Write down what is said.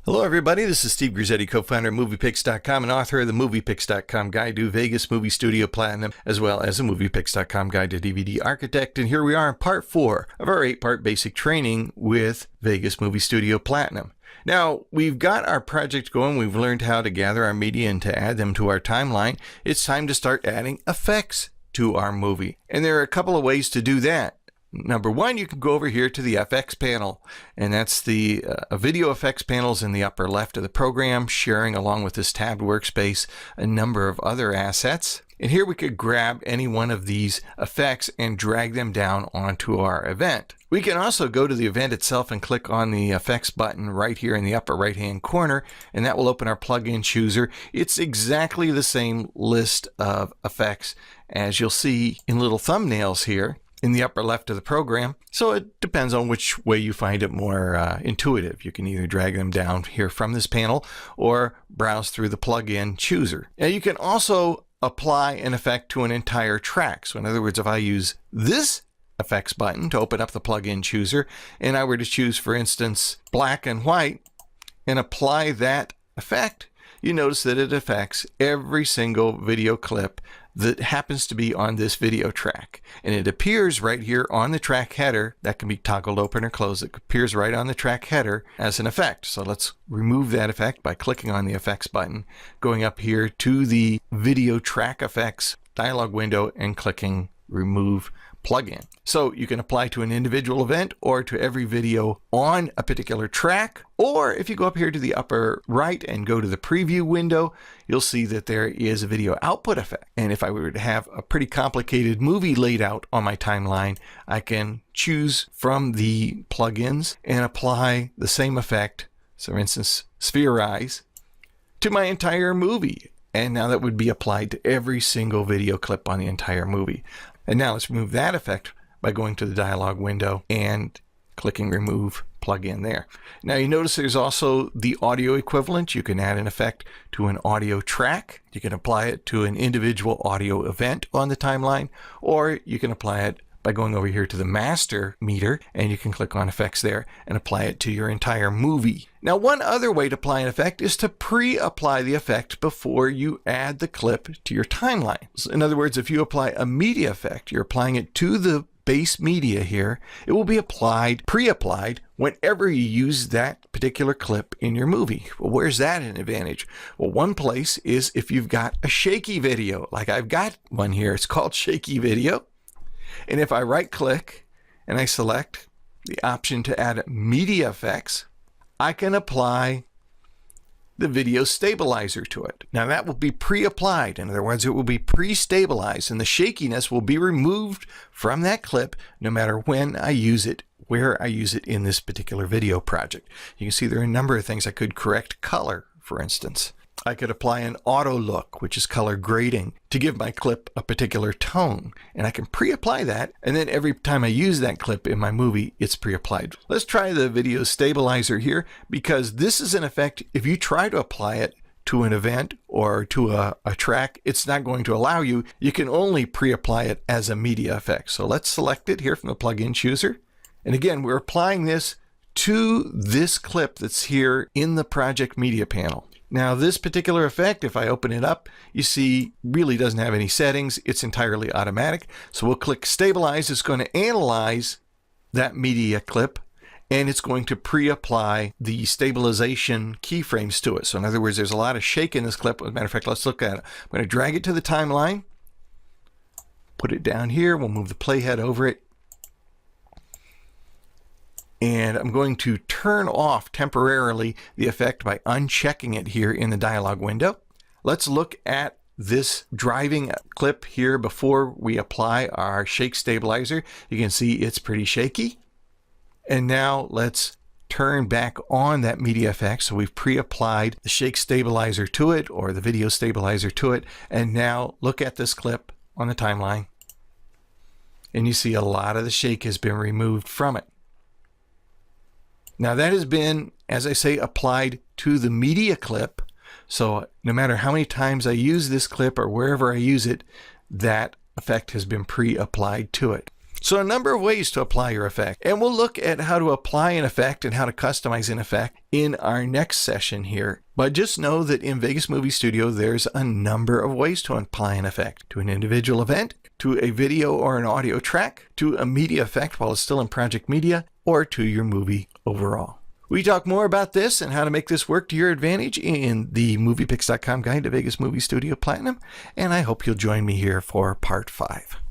Hello everybody, this is Steve Grizzetti, co-founder of MoviePix.com and author of the MoviePix.com Guide to Vegas Movie Studio Platinum, as well as the MoviePix.com Guide to DVD Architect. And here we are in part 4 of our 8-part basic training with Vegas Movie Studio Platinum. Now, we've got our project going, we've learned how to gather our media and to add them to our timeline. It's time to start adding effects to our movie. And there are a couple of ways to do that. Number one, you can go over here to the FX panel, and that's the video effects panels in the upper left of the program, sharing along with this tabbed workspace a number of other assets. And here we could grab any one of these effects and drag them down onto our event. We can also go to the event itself and click on the effects button right here in the upper right hand corner, and that will open our plugin chooser. It's exactly the same list of effects as you'll see in little thumbnails here in the upper left of the program. So it depends on which way you find it more intuitive. You can either drag them down here from this panel or browse through the plugin chooser. Now you can also apply an effect to an entire track. So in other words, if I use this effects button to open up the plugin chooser and I were to choose, for instance, black and white and apply that effect, you notice that it affects every single video clip that happens to be on this video track. And it appears right here on the track header. That can be toggled open or closed. It appears right on the track header as an effect. So let's remove that effect by clicking on the effects button, going up here to the video track effects dialog window and clicking remove plugin. So you can apply to an individual event or to every video on a particular track. Or if you go up here to the upper right and go to the preview window, you'll see that there is a video output effect. And if I were to have a pretty complicated movie laid out on my timeline, I can choose from the plugins and apply the same effect, so for instance, Spherize, to my entire movie. And now that would be applied to every single video clip on the entire movie. And now let's remove that effect by going to the dialog window and clicking remove plugin there. Now you notice there's also the audio equivalent. You can add an effect to an audio track. You can apply it to an individual audio event on the timeline, or you can apply it by going over here to the master meter, and you can click on effects there and apply it to your entire movie. Now, one other way to apply an effect is to pre-apply the effect before you add the clip to your timeline. So in other words, if you apply a media effect, you're applying it to the base media here, it will be pre-applied whenever you use that particular clip in your movie. Well, where's that an advantage? Well, one place is if you've got a shaky video, like I've got one here. It's called Shaky Video. And if I right click and I select the option to add media effects, I can apply the video stabilizer to it. Now that will be pre-applied. In other words, it will be pre-stabilized, and the shakiness will be removed from that clip no matter when I use it, where I use it in this particular video project. You can see there are a number of things. I could correct color, for instance. I could apply an auto look, which is color grading, to give my clip a particular tone. And I can pre-apply that, and then every time I use that clip in my movie, it's pre-applied. Let's try the video stabilizer here, because this is an effect. If you try to apply it to an event or to a track, it's not going to allow you. You can only pre-apply it as a media effect. So let's select it here from the plugin chooser. And again, we're applying this to this clip that's here in the project media panel. Now this particular effect, if I open it up, you see really doesn't have any settings. It's entirely automatic. So we'll click stabilize. It's going to analyze that media clip, and it's going to pre-apply the stabilization keyframes to it. So in other words, there's a lot of shake in this clip. As a matter of fact, let's look at it. I'm going to drag it to the timeline, put it down here. We'll move the playhead over it. And I'm going to turn off temporarily the effect by unchecking it here in the dialog window. Let's look at this driving clip here before we apply our shake stabilizer. You can see it's pretty shaky. And now let's turn back on that media effect. So we've pre-applied the shake stabilizer to it, or the video stabilizer to it. And now look at this clip on the timeline. And you see a lot of the shake has been removed from it. Now that has been, as I say, applied to the media clip. So no matter how many times I use this clip or wherever I use it, that effect has been pre-applied to it. So a number of ways to apply your effect. And we'll look at how to apply an effect and how to customize an effect in our next session here. But just know that in Vegas Movie Studio, there's a number of ways to apply an effect to an individual event, to a video or an audio track, to a media effect while it's still in Project Media, or to your movie overall. We talk more about this and how to make this work to your advantage in the MoviePix.com Guide to Vegas Movie Studio Platinum, and I hope you'll join me here for part 5.